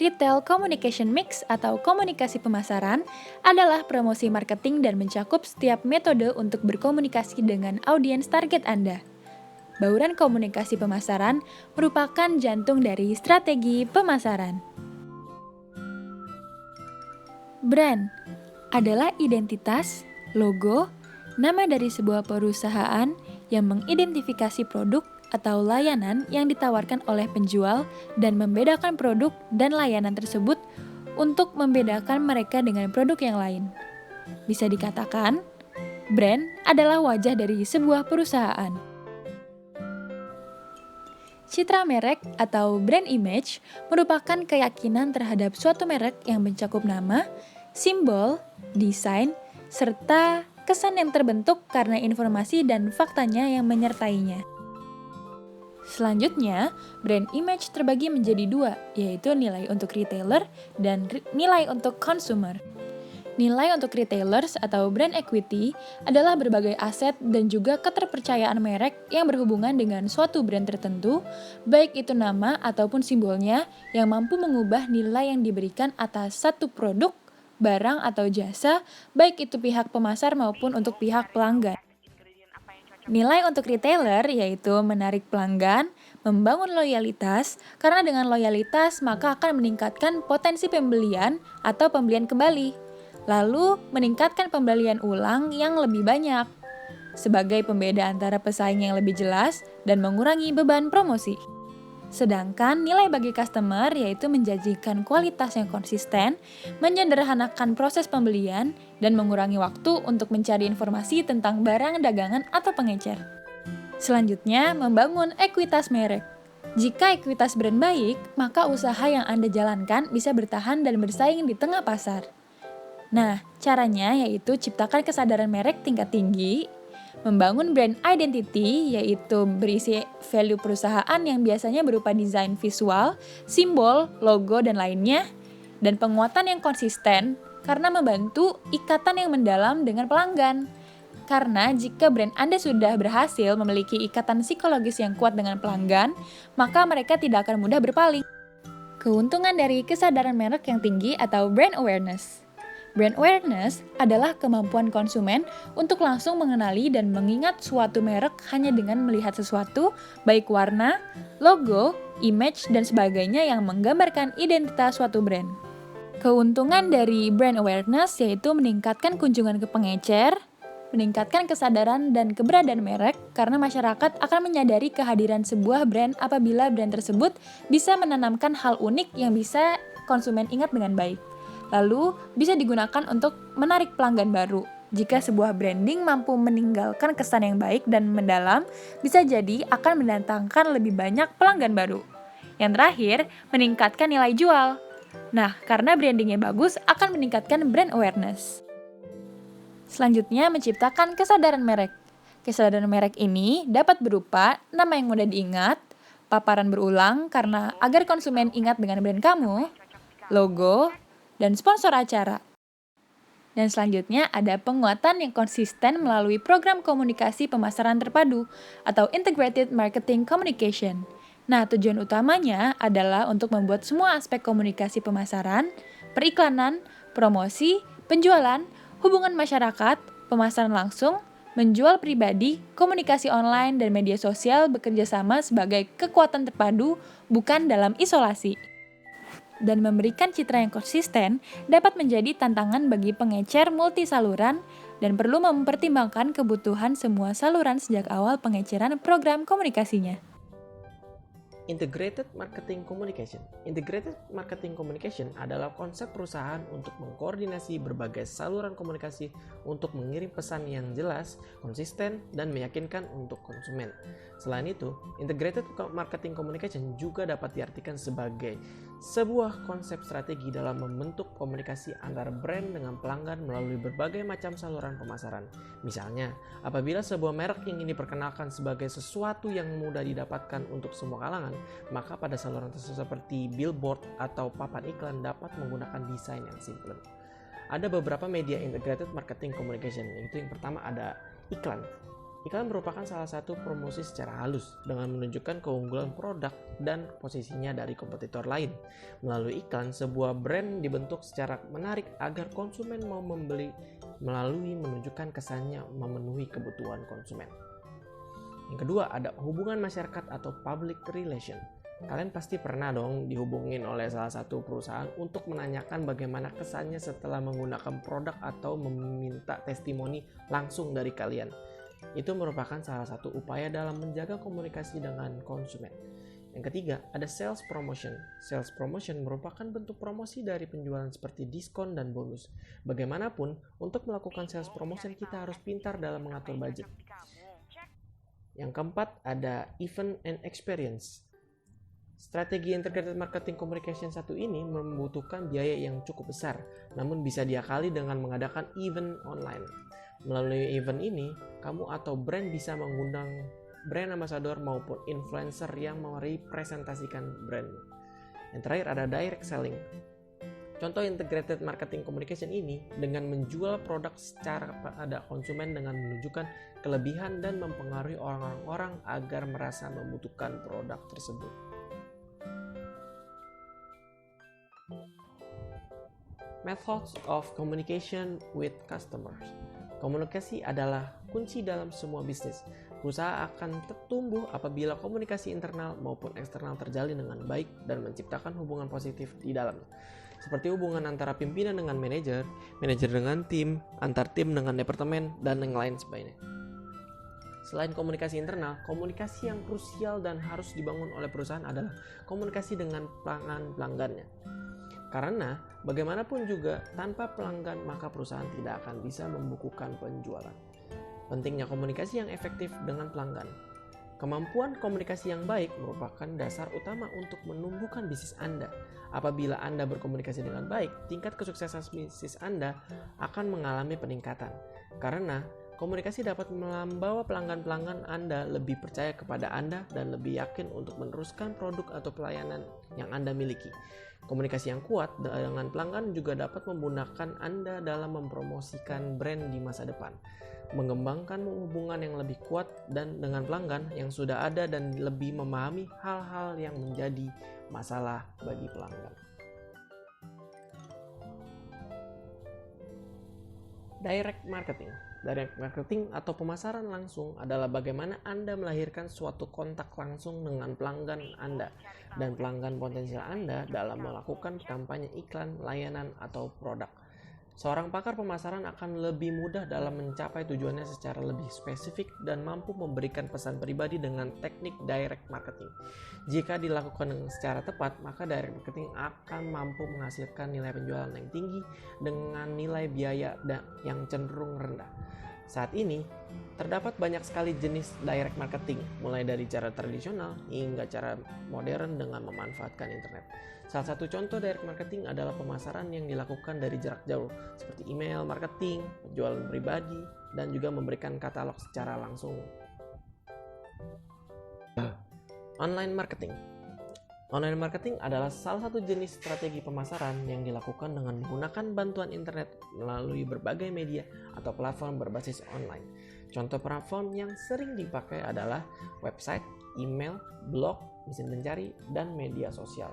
Retail Communication Mix atau komunikasi pemasaran adalah promosi marketing dan mencakup setiap metode untuk berkomunikasi dengan audiens target Anda. Bauran komunikasi pemasaran merupakan jantung dari strategi pemasaran. Brand adalah identitas, logo, nama dari sebuah perusahaan yang mengidentifikasi produk atau layanan yang ditawarkan oleh penjual dan membedakan produk dan layanan tersebut untuk membedakan mereka dengan produk yang lain. Bisa dikatakan, brand adalah wajah dari sebuah perusahaan. Citra merek atau brand image merupakan keyakinan terhadap suatu merek yang mencakup nama, simbol, desain, serta kesan yang terbentuk karena informasi dan faktanya yang menyertainya. Selanjutnya, brand image terbagi menjadi dua, yaitu nilai untuk retailer dan nilai untuk consumer. Nilai untuk retailers atau brand equity adalah berbagai aset dan juga keterpercayaan merek yang berhubungan dengan suatu brand tertentu, baik itu nama ataupun simbolnya yang mampu mengubah nilai yang diberikan atas satu produk, barang atau jasa, baik itu pihak pemasar maupun untuk pihak pelanggan. Nilai untuk retailer yaitu menarik pelanggan, membangun loyalitas, karena dengan loyalitas maka akan meningkatkan potensi pembelian atau pembelian kembali, lalu meningkatkan pembelian ulang yang lebih banyak, sebagai pembeda antara pesaing yang lebih jelas dan mengurangi beban promosi. Sedangkan nilai bagi customer yaitu menjanjikan kualitas yang konsisten, menyederhanakan proses pembelian, dan mengurangi waktu untuk mencari informasi tentang barang dagangan atau pengecer. Selanjutnya, membangun ekuitas merek. Jika ekuitas brand baik, maka usaha yang Anda jalankan bisa bertahan dan bersaing di tengah pasar. Nah, caranya yaitu ciptakan kesadaran merek tingkat tinggi, membangun brand identity, yaitu berisi value perusahaan yang biasanya berupa desain visual, simbol, logo, dan lainnya, dan penguatan yang konsisten karena membantu ikatan yang mendalam dengan pelanggan. Karena jika brand Anda sudah berhasil memiliki ikatan psikologis yang kuat dengan pelanggan, maka mereka tidak akan mudah berpaling. Keuntungan dari kesadaran merek yang tinggi atau brand awareness. Brand awareness adalah kemampuan konsumen untuk langsung mengenali dan mengingat suatu merek hanya dengan melihat sesuatu, baik warna, logo, image, dan sebagainya yang menggambarkan identitas suatu brand. Keuntungan dari brand awareness yaitu meningkatkan kunjungan ke pengecer, meningkatkan kesadaran dan keberadaan merek karena masyarakat akan menyadari kehadiran sebuah brand apabila brand tersebut bisa menanamkan hal unik yang bisa konsumen ingat dengan baik. Lalu, bisa digunakan untuk menarik pelanggan baru. Jika sebuah branding mampu meninggalkan kesan yang baik dan mendalam, bisa jadi akan mendatangkan lebih banyak pelanggan baru. Yang terakhir, meningkatkan nilai jual. Nah, karena brandingnya bagus, akan meningkatkan brand awareness. Selanjutnya, menciptakan kesadaran merek. Kesadaran merek ini dapat berupa nama yang mudah diingat, paparan berulang karena agar konsumen ingat dengan brand kamu, logo, dan sponsor acara. Dan selanjutnya ada penguatan yang konsisten melalui program komunikasi pemasaran terpadu atau Integrated Marketing Communication. Nah, tujuan utamanya adalah untuk membuat semua aspek komunikasi pemasaran, periklanan, promosi, penjualan, hubungan masyarakat, pemasaran langsung, menjual pribadi, komunikasi online, dan media sosial bekerja sama sebagai kekuatan terpadu, bukan dalam isolasi. Dan memberikan citra yang konsisten dapat menjadi tantangan bagi pengecer multi saluran dan perlu mempertimbangkan kebutuhan semua saluran sejak awal pengeceran program komunikasinya. Integrated Marketing Communication. Integrated Marketing Communication adalah konsep perusahaan untuk mengkoordinasi berbagai saluran komunikasi untuk mengirim pesan yang jelas, konsisten, dan meyakinkan untuk konsumen. Selain itu, Integrated Marketing Communication juga dapat diartikan sebagai sebuah konsep strategi dalam membentuk komunikasi antara brand dengan pelanggan melalui berbagai macam saluran pemasaran. Misalnya, apabila sebuah merek ingin diperkenalkan sebagai sesuatu yang mudah didapatkan untuk semua kalangan, maka pada saluran tersebut seperti billboard atau papan iklan dapat menggunakan desain yang simple. Ada beberapa media integrated marketing communication, yaitu yang pertama ada iklan. Iklan merupakan salah satu promosi secara halus dengan menunjukkan keunggulan produk dan posisinya dari kompetitor lain. Melalui iklan, sebuah brand dibentuk secara menarik agar konsumen mau membeli melalui menunjukkan kesannya memenuhi kebutuhan konsumen. Yang kedua ada hubungan masyarakat atau public relation. Kalian pasti pernah dong dihubungin oleh salah satu perusahaan untuk menanyakan bagaimana kesannya setelah menggunakan produk atau meminta testimoni langsung dari kalian. Itu merupakan salah satu upaya dalam menjaga komunikasi dengan konsumen. Yang ketiga, ada sales promotion. Sales promotion merupakan bentuk promosi dari penjualan seperti diskon dan bonus. Bagaimanapun, untuk melakukan sales promotion kita harus pintar dalam mengatur budget. Yang keempat, ada event and experience. Strategi integrated marketing communication satu ini membutuhkan biaya yang cukup besar, namun bisa diakali dengan mengadakan event online. Melalui event ini, kamu atau brand bisa mengundang brand ambassador maupun influencer yang merepresentasikan brand. Yang terakhir ada direct selling. Contoh integrated marketing communication ini dengan menjual produk secara pada konsumen dengan menunjukkan kelebihan dan mempengaruhi orang-orang agar merasa membutuhkan produk tersebut. Methods of communication with customers. Komunikasi adalah kunci dalam semua bisnis. Perusahaan akan tumbuh apabila komunikasi internal maupun eksternal terjalin dengan baik dan menciptakan hubungan positif di dalamnya. Seperti hubungan antara pimpinan dengan manajer, manajer dengan tim, antar tim dengan departemen, dan yang lain sebagainya. Selain komunikasi internal, komunikasi yang krusial dan harus dibangun oleh perusahaan adalah komunikasi dengan pelanggan-pelanggannya. Karena bagaimanapun juga tanpa pelanggan maka perusahaan tidak akan bisa membukukan penjualan. Pentingnya komunikasi yang efektif dengan pelanggan. Kemampuan komunikasi yang baik merupakan dasar utama untuk menumbuhkan bisnis Anda. Apabila Anda berkomunikasi dengan baik, tingkat kesuksesan bisnis Anda akan mengalami peningkatan. Karena komunikasi dapat membawa pelanggan-pelanggan Anda lebih percaya kepada Anda dan lebih yakin untuk meneruskan produk atau pelayanan yang Anda miliki. Komunikasi yang kuat dengan pelanggan juga dapat memudahkan Anda dalam mempromosikan brand di masa depan, mengembangkan hubungan yang lebih kuat dan dengan pelanggan yang sudah ada dan lebih memahami hal-hal yang menjadi masalah bagi pelanggan. Direct marketing. Direct marketing atau pemasaran langsung adalah bagaimana Anda melahirkan suatu kontak langsung dengan pelanggan Anda dan pelanggan potensial Anda dalam melakukan kampanye iklan, layanan, atau produk. Seorang pakar pemasaran akan lebih mudah dalam mencapai tujuannya secara lebih spesifik dan mampu memberikan pesan pribadi dengan teknik direct marketing. Jika dilakukan secara tepat, maka direct marketing akan mampu menghasilkan nilai penjualan yang tinggi dengan nilai biaya yang cenderung rendah. Saat ini, terdapat banyak sekali jenis direct marketing, mulai dari cara tradisional hingga cara modern dengan memanfaatkan internet. Salah satu contoh direct marketing adalah pemasaran yang dilakukan dari jarak jauh, seperti email marketing, penjualan pribadi, dan juga memberikan katalog secara langsung. Online marketing. Online marketing adalah salah satu jenis strategi pemasaran yang dilakukan dengan menggunakan bantuan internet melalui berbagai media atau platform berbasis online. Contoh platform yang sering dipakai adalah website, email, blog, mesin pencari, dan media sosial.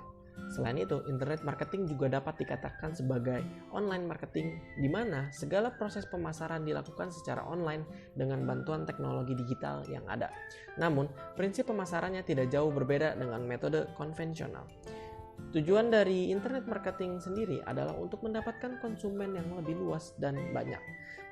Selain itu, internet marketing juga dapat dikatakan sebagai online marketing, di mana segala proses pemasaran dilakukan secara online dengan bantuan teknologi digital yang ada. Namun, prinsip pemasarannya tidak jauh berbeda dengan metode konvensional. Tujuan dari internet marketing sendiri adalah untuk mendapatkan konsumen yang lebih luas dan banyak.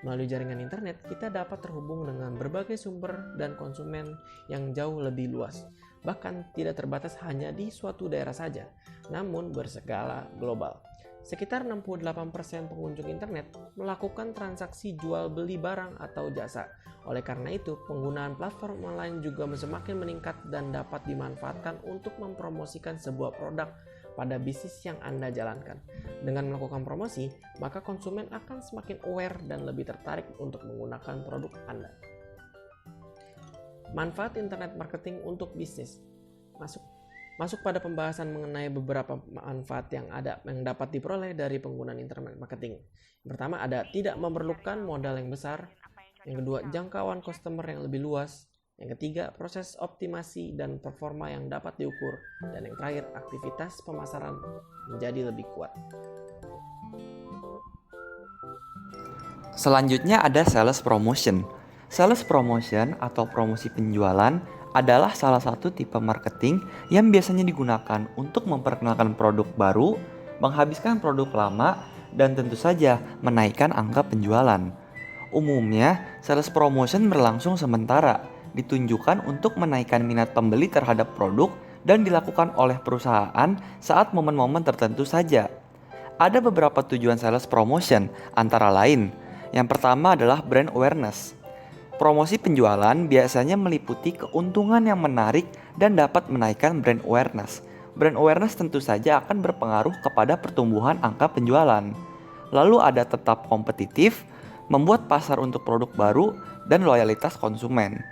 Melalui jaringan internet, kita dapat terhubung dengan berbagai sumber dan konsumen yang jauh lebih luas. Bahkan tidak terbatas hanya di suatu daerah saja, namun berskala global. Sekitar 68% pengunjung internet melakukan transaksi jual beli barang atau jasa. Oleh karena itu, penggunaan platform online juga semakin meningkat dan dapat dimanfaatkan untuk mempromosikan sebuah produk pada bisnis yang Anda jalankan. Dengan melakukan promosi, maka konsumen akan semakin aware dan lebih tertarik untuk menggunakan produk Anda. Manfaat internet marketing untuk bisnis. Masuk pada pembahasan mengenai beberapa manfaat yang dapat diperoleh dari penggunaan internet marketing. Yang pertama ada tidak memerlukan modal yang besar. Yang kedua, jangkauan customer yang lebih luas. Yang ketiga, proses optimasi dan performa yang dapat diukur. Dan yang terakhir, aktivitas pemasaran menjadi lebih kuat. Selanjutnya ada sales promotion. Sales promotion atau promosi penjualan adalah salah satu tipe marketing yang biasanya digunakan untuk memperkenalkan produk baru, menghabiskan produk lama, dan tentu saja menaikkan angka penjualan. Umumnya, sales promotion berlangsung sementara, ditunjukkan untuk menaikkan minat pembeli terhadap produk dan dilakukan oleh perusahaan saat momen-momen tertentu saja. Ada beberapa tujuan sales promotion, antara lain, yang pertama adalah brand awareness. Promosi penjualan biasanya meliputi keuntungan yang menarik dan dapat menaikkan brand awareness. Brand awareness tentu saja akan berpengaruh kepada pertumbuhan angka penjualan. Lalu ada tetap kompetitif, membuat pasar untuk produk baru, dan loyalitas konsumen.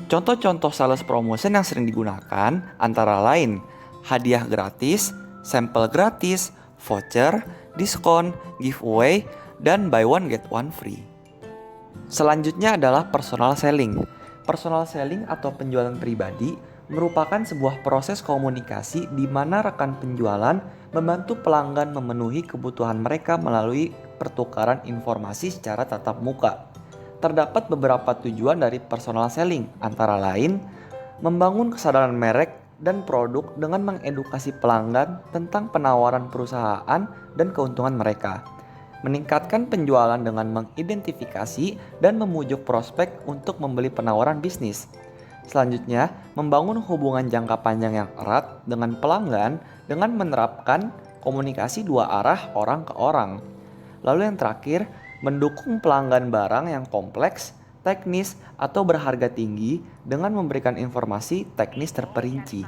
Contoh-contoh sales promotion yang sering digunakan antara lain hadiah gratis, sampel gratis, voucher, diskon, giveaway, dan buy one get one free. Selanjutnya adalah personal selling. Personal selling atau penjualan pribadi merupakan sebuah proses komunikasi di mana rekan penjualan membantu pelanggan memenuhi kebutuhan mereka melalui pertukaran informasi secara tatap muka. Terdapat beberapa tujuan dari personal selling, antara lain membangun kesadaran merek dan produk dengan mengedukasi pelanggan tentang penawaran perusahaan dan keuntungan mereka, meningkatkan penjualan dengan mengidentifikasi dan memujuk prospek untuk membeli penawaran bisnis. Selanjutnya, membangun hubungan jangka panjang yang erat dengan pelanggan dengan menerapkan komunikasi dua arah orang ke orang. Lalu yang terakhir, mendukung pelanggan barang yang kompleks, teknis, atau berharga tinggi dengan memberikan informasi teknis terperinci.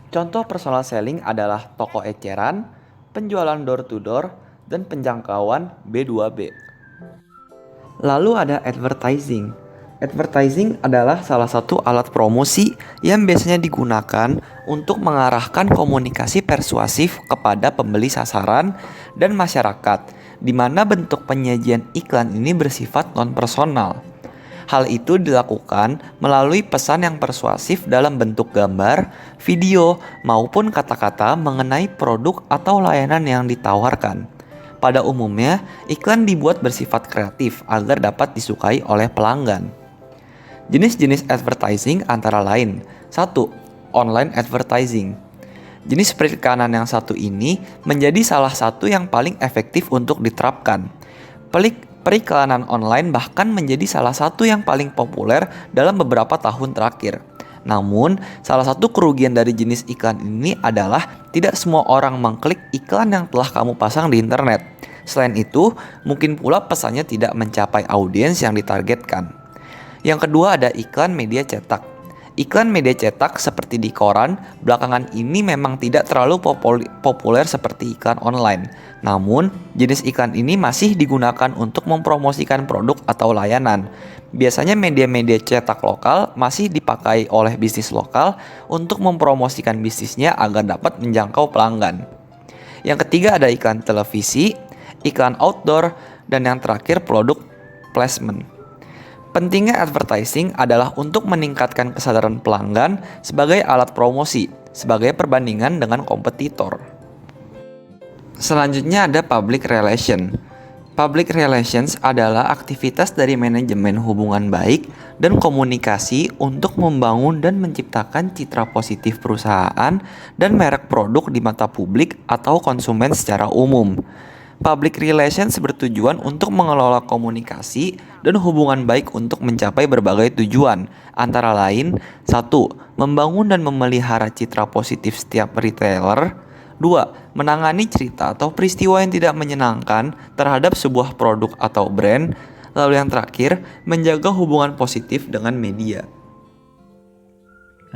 Contoh personal selling adalah toko eceran, penjualan door to door, dan penjangkauan B2B. Lalu ada advertising. Advertising adalah salah satu alat promosi yang biasanya digunakan untuk mengarahkan komunikasi persuasif kepada pembeli sasaran dan masyarakat, di mana bentuk penyajian iklan ini bersifat non-personal. Hal itu dilakukan melalui pesan yang persuasif dalam bentuk gambar, video, maupun kata-kata mengenai produk atau layanan yang ditawarkan. Pada umumnya, iklan dibuat bersifat kreatif agar dapat disukai oleh pelanggan. Jenis-jenis advertising antara lain: 1. Online advertising. Jenis periklanan yang satu ini menjadi salah satu yang paling efektif untuk diterapkan. Periklanan online bahkan menjadi salah satu yang paling populer dalam beberapa tahun terakhir. Namun, salah satu kerugian dari jenis iklan ini adalah tidak semua orang mengklik iklan yang telah kamu pasang di internet. Selain itu, mungkin pula pesannya tidak mencapai audiens yang ditargetkan. Yang kedua ada iklan media cetak. Iklan media cetak seperti di koran belakangan ini memang tidak terlalu populer seperti iklan online. Namun, jenis iklan ini masih digunakan untuk mempromosikan produk atau layanan. Biasanya media-media cetak lokal masih dipakai oleh bisnis lokal untuk mempromosikan bisnisnya agar dapat menjangkau pelanggan. Yang ketiga ada iklan televisi, iklan outdoor, dan yang terakhir produk placement. Pentingnya advertising adalah untuk meningkatkan kesadaran pelanggan sebagai alat promosi, sebagai perbandingan dengan kompetitor. Selanjutnya ada public relation. Public relations adalah aktivitas dari manajemen hubungan baik dan komunikasi untuk membangun dan menciptakan citra positif perusahaan dan merek produk di mata publik atau konsumen secara umum. Public relations bertujuan untuk mengelola komunikasi dan hubungan baik untuk mencapai berbagai tujuan, antara lain 1. Membangun dan memelihara citra positif setiap retailer. 2. Menangani cerita atau peristiwa yang tidak menyenangkan terhadap sebuah produk atau brand. Lalu yang terakhir, menjaga hubungan positif dengan media.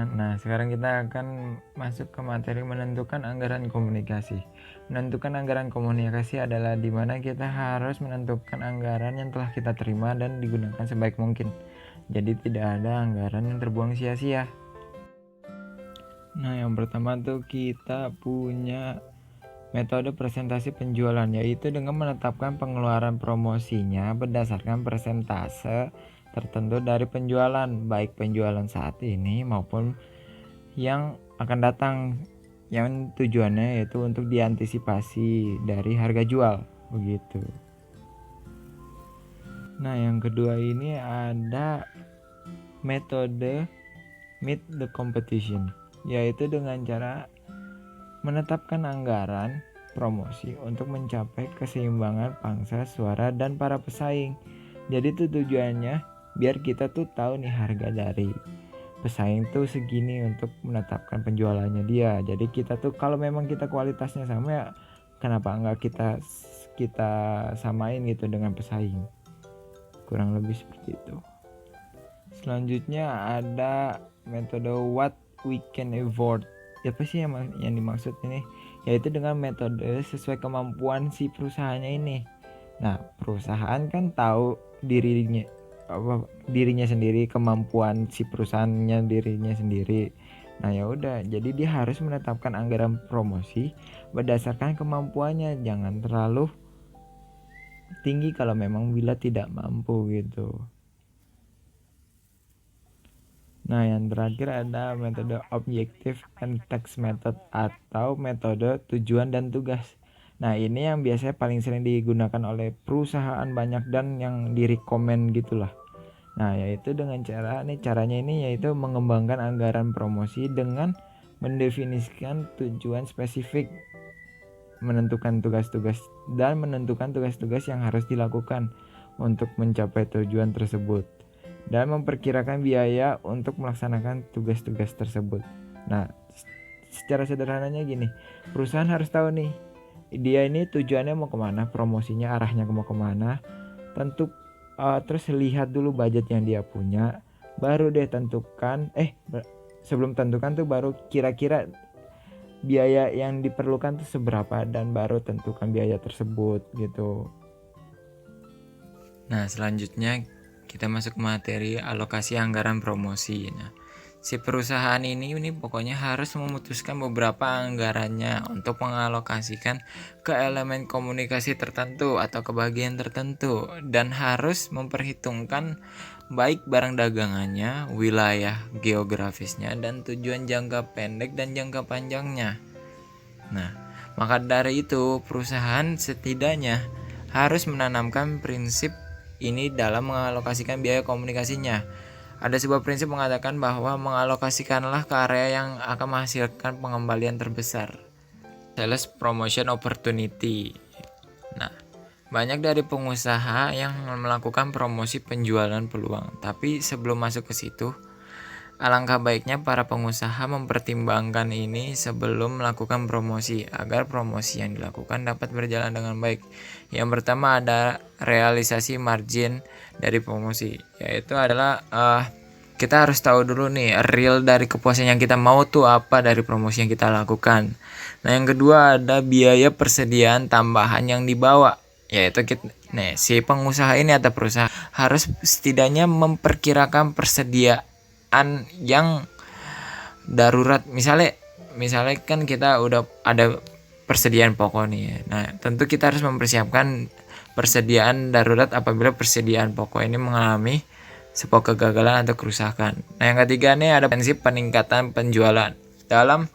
Nah, sekarang kita akan masuk ke materi menentukan anggaran komunikasi. Menentukan anggaran komunikasi adalah di mana kita harus menentukan anggaran yang telah kita terima dan digunakan sebaik mungkin. Jadi tidak ada anggaran yang terbuang sia-sia. Nah, yang pertama tuh kita punya metode presentasi penjualan, yaitu dengan menetapkan pengeluaran promosinya berdasarkan persentase tertentu dari penjualan, baik penjualan saat ini maupun yang akan datang, yang tujuannya yaitu untuk diantisipasi dari harga jual, begitu. Nah, yang kedua ini ada metode meet the competition, yaitu dengan cara menetapkan anggaran promosi untuk mencapai keseimbangan pangsa suara dan para pesaing. Jadi itu tujuannya biar kita tuh tahu nih harga dari pesaing tuh segini untuk menetapkan penjualannya dia. Jadi kita tuh kalau memang kita kualitasnya sama, ya kenapa enggak kita samain gitu dengan pesaing. Kurang lebih seperti itu. Selanjutnya ada metode what we can afford. Apa sih yang dimaksud ini? Yaitu dengan metode sesuai kemampuan si perusahaannya ini. Nah, perusahaan kan tahu dirinya sendiri, kemampuan si perusahaannya dirinya sendiri. Nah, ya udah, jadi dia harus menetapkan anggaran promosi berdasarkan kemampuannya, jangan terlalu tinggi kalau memang bila tidak mampu gitu. Nah, yang terakhir ada metode objective and text method atau metode tujuan dan tugas. Nah, ini yang biasanya paling sering digunakan oleh perusahaan banyak dan yang direkomend gitulah. Nah, yaitu dengan caranya ini yaitu mengembangkan anggaran promosi dengan mendefinisikan tujuan spesifik, menentukan tugas-tugas yang harus dilakukan untuk mencapai tujuan tersebut, dan memperkirakan biaya untuk melaksanakan tugas-tugas tersebut. Nah, secara sederhananya gini, perusahaan harus tahu nih, dia ini tujuannya mau kemana, promosinya arahnya mau kemana. Tentu terus lihat dulu budget yang dia punya, baru deh tentukan. Sebelum tentukan tuh baru kira-kira biaya yang diperlukan tuh seberapa, dan baru tentukan biaya tersebut gitu. Nah, selanjutnya kita masuk ke materi alokasi anggaran promosi. Nah, si perusahaan ini pokoknya harus memutuskan beberapa anggarannya untuk mengalokasikan ke elemen komunikasi tertentu atau ke bagian tertentu, dan harus memperhitungkan baik barang dagangannya, wilayah geografisnya, dan tujuan jangka pendek dan jangka panjangnya. Nah, maka dari itu perusahaan setidaknya harus menanamkan prinsip ini dalam mengalokasikan biaya komunikasinya. Ada sebuah prinsip mengatakan bahwa mengalokasikanlah ke area yang akan menghasilkan pengembalian terbesar. Sales promotion opportunity. Nah, banyak dari pengusaha yang melakukan promosi penjualan peluang. Tapi sebelum masuk ke situ, alangkah baiknya para pengusaha mempertimbangkan ini sebelum melakukan promosi, agar promosi yang dilakukan dapat berjalan dengan baik. Yang pertama ada realisasi margin dari promosi, yaitu adalah kita harus tahu dulu nih real dari kepuasan yang kita mau tuh apa dari promosi yang kita lakukan. Nah, yang kedua ada biaya persediaan tambahan yang dibawa, yaitu si pengusaha ini atau perusahaan harus setidaknya memperkirakan persediaan yang darurat. Misalnya kan kita udah ada persediaan pokok nih. Nah, tentu kita harus mempersiapkan persediaan darurat apabila persediaan pokok ini mengalami sebuah kegagalan atau kerusakan. Nah, yang ketiga nih ada prinsip peningkatan penjualan. Dalam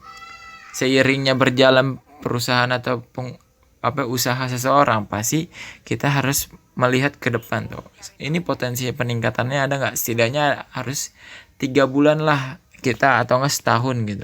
seiringnya berjalan perusahaan atau usaha seseorang, pasti kita harus melihat ke depan tuh. Ini potensi peningkatannya ada nggak? Setidaknya harus 3 bulan lah kita atau enggak setahun gitu.